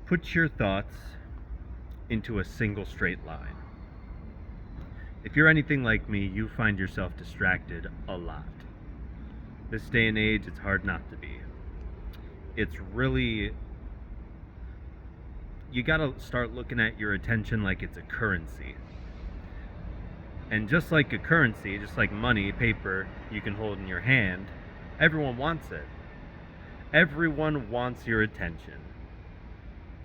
Put your thoughts into a single straight line. If you're anything like me, you find yourself distracted a lot. This day and age, it's hard not to be. It's really, you gotta start looking at your attention like it's a currency. And just like a currency, just like money, paper you can hold in your hand, everyone wants it. Everyone wants your attention.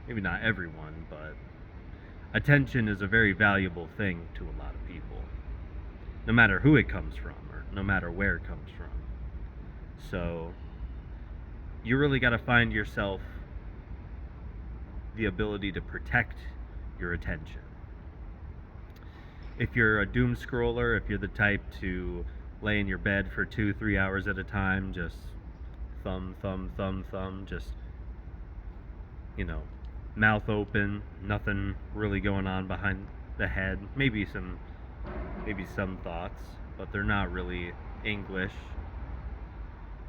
Maybe not everyone, but attention is a very valuable thing to a lot of people, no matter who it comes from or no matter where it comes from. So you really got to find yourself the ability to protect your attention. If you're a doom scroller, if you're the type to lay in your bed for 2-3 hours at a time, just thumb, just, mouth open, nothing really going on behind the head. Maybe some thoughts, but they're not really English.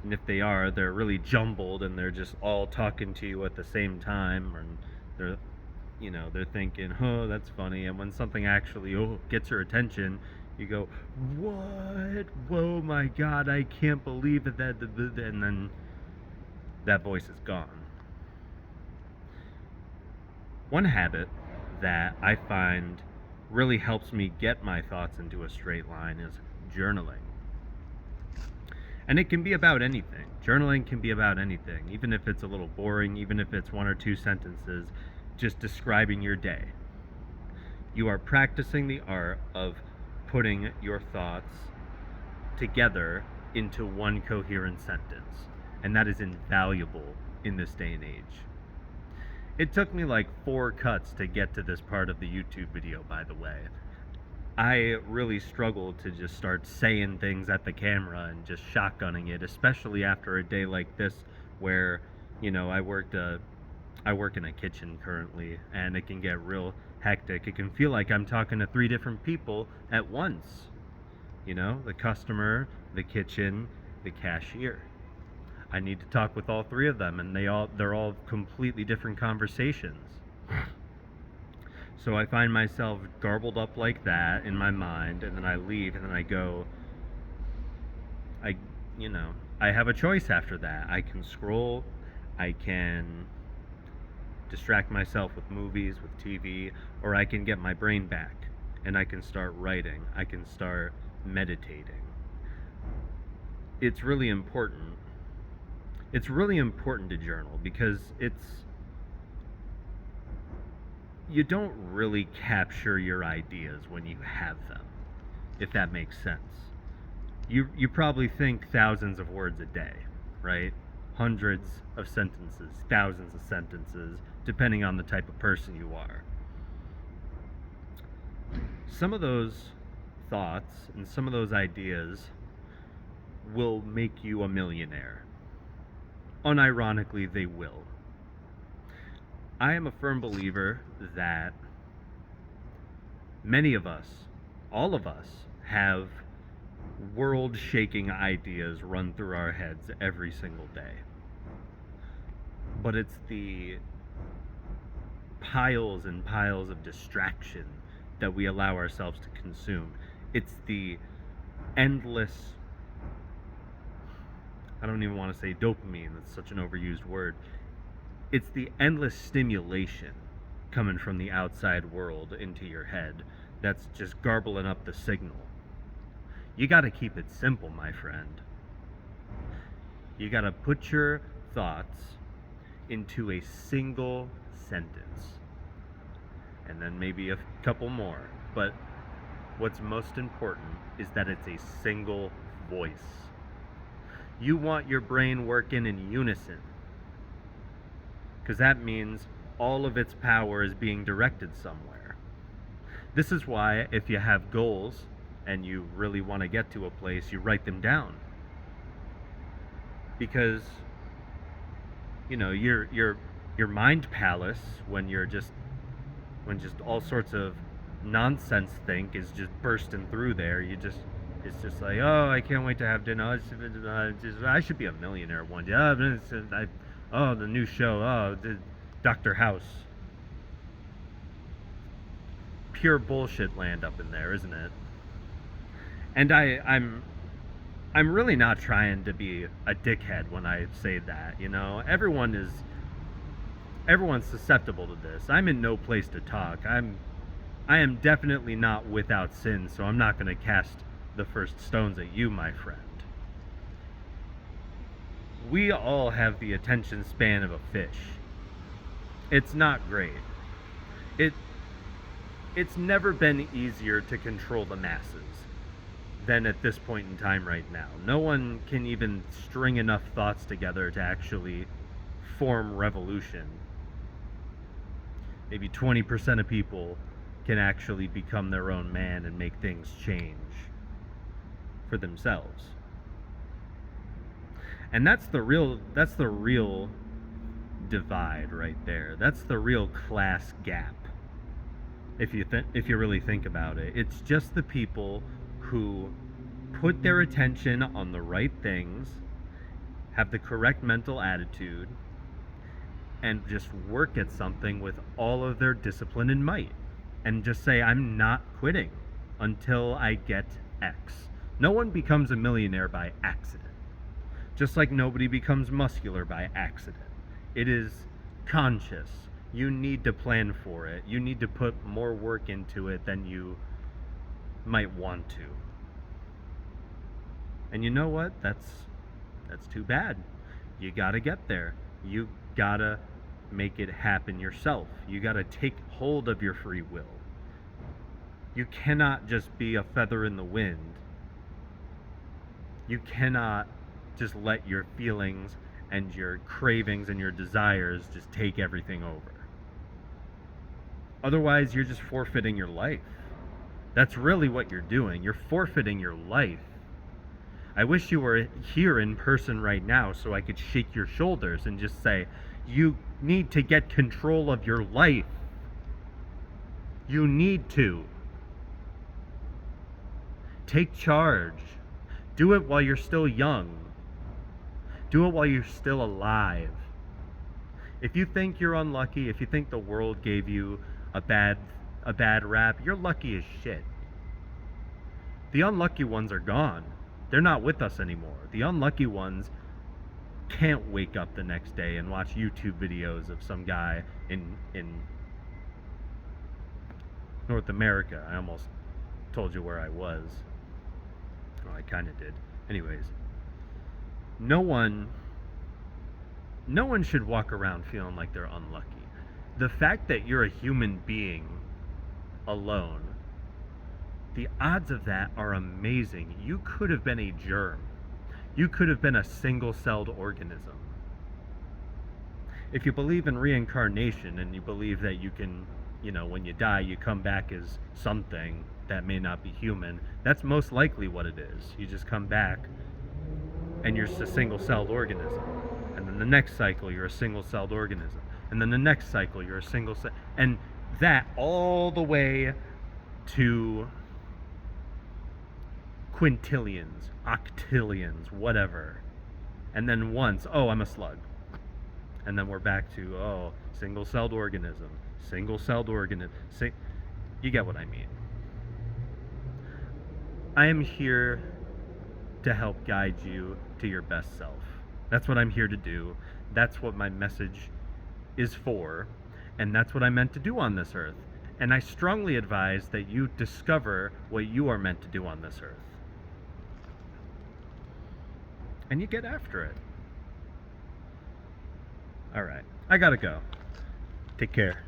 And if they are, they're really jumbled and they're just all talking to you at the same time, and they're thinking, "Oh, that's funny." And when something actually gets your attention, you go, "What? Whoa, my God, I can't believe it!" And then that voice is gone. One habit that I find really helps me get my thoughts into a straight line is journaling. And it can be about anything. Journaling can be about anything, even if it's a little boring, even if it's 1 or 2 sentences just describing your day. You are practicing the art of putting your thoughts together into one coherent sentence. And that is invaluable in this day and age. It took me like 4 cuts to get to this part of the YouTube video, by the way. I really struggled to just start saying things at the camera and just shotgunning it, especially after a day like this where, I work in a kitchen currently, and it can get real hectic. It can feel like I'm talking to 3 different people at once. The customer, the kitchen, the cashier. I need to talk with all 3 of them, and they're all completely different conversations. So I find myself garbled up like that in my mind, and then I leave, and then I go, I have a choice after that. I can scroll, I can distract myself with movies, with TV, or I can get my brain back, and I can start writing, I can start meditating. It's really important. It's really important to journal because you don't really capture your ideas when you have them, if that makes sense. You probably think thousands of words a day, right? Hundreds of sentences, thousands of sentences, depending on the type of person you are. Some of those thoughts and some of those ideas will make you a millionaire. Unironically, they will. I am a firm believer that many of us, all of us, have world-shaking ideas run through our heads every single day. But it's the piles and piles of distraction that we allow ourselves to consume. It's the endless, I don't even want to say dopamine, that's such an overused word. It's the endless stimulation coming from the outside world into your head that's just garbling up the signal. You got to keep it simple, my friend. You got to put your thoughts into a single sentence, and then maybe a couple more. But what's most important is that it's a single voice. You want your brain working in unison, because that means all of its power is being directed somewhere. This is why if you have goals and you really want to get to a place, you write them down. Because your mind palace, when just all sorts of nonsense think is just bursting through there, it's just like, oh, I can't wait to have dinner. I should be a millionaire one day. Oh, the new show. Oh, Dr. House. Pure bullshit land up in there, isn't it? And I'm really not trying to be a dickhead when I say that, you know. Everyone's susceptible to this. I'm in no place to talk. I am definitely not without sin, so I'm not going to cast the first stones at you, my friend. We all have the attention span of a fish. It's not great. It's never been easier to control the masses than at this point in time right now. No one can even string enough thoughts together to actually form revolution. Maybe 20% of people can actually become their own man and make things change for themselves. And that's the real divide right there. That's the real class gap. If you really think about it, it's just the people who put their attention on the right things, have the correct mental attitude, and just work at something with all of their discipline and might, and just say, I'm not quitting until I get X. No one becomes a millionaire by accident, just like nobody becomes muscular by accident. It is conscious. You need to plan for it. You need to put more work into it than you might want to. And you know what? That's too bad. You gotta get there. You gotta make it happen yourself. You gotta take hold of your free will. You cannot just be a feather in the wind. You cannot just let your feelings and your cravings and your desires just take everything over. Otherwise, you're just forfeiting your life. That's really what you're doing. You're forfeiting your life. I wish you were here in person right now so I could shake your shoulders and just say, you need to get control of your life. You need to. Take charge. Do it while you're still young. Do it while you're still alive. If you think you're unlucky, if you think the world gave you a bad rap, you're lucky as shit. The unlucky ones are gone. They're not with us anymore. The unlucky ones can't wake up the next day and watch YouTube videos of some guy in North America. I almost told you where I was. Well, I kind of did. Anyways, no one should walk around feeling like they're unlucky. The fact that you're a human being alone, the odds of that are amazing. You could have been a germ. You could have been a single-celled organism. If you believe in reincarnation and you believe that you can, when you die, you come back as something that may not be human, that's most likely what it is. You just come back and you're a single-celled organism. And then the next cycle, you're a single-celled organism. And then the next cycle, you're a single cell. And that all the way to quintillions, octillions, whatever. And then once, oh, I'm a slug. And then we're back to, oh, single-celled organism. Single-celled organism. You get what I mean. I am here to help guide you to your best self. That's what I'm here to do. That's what my message is for. And that's what I'm meant to do on this earth. And I strongly advise that you discover what you are meant to do on this earth. And you get after it. All right. I gotta go. Take care.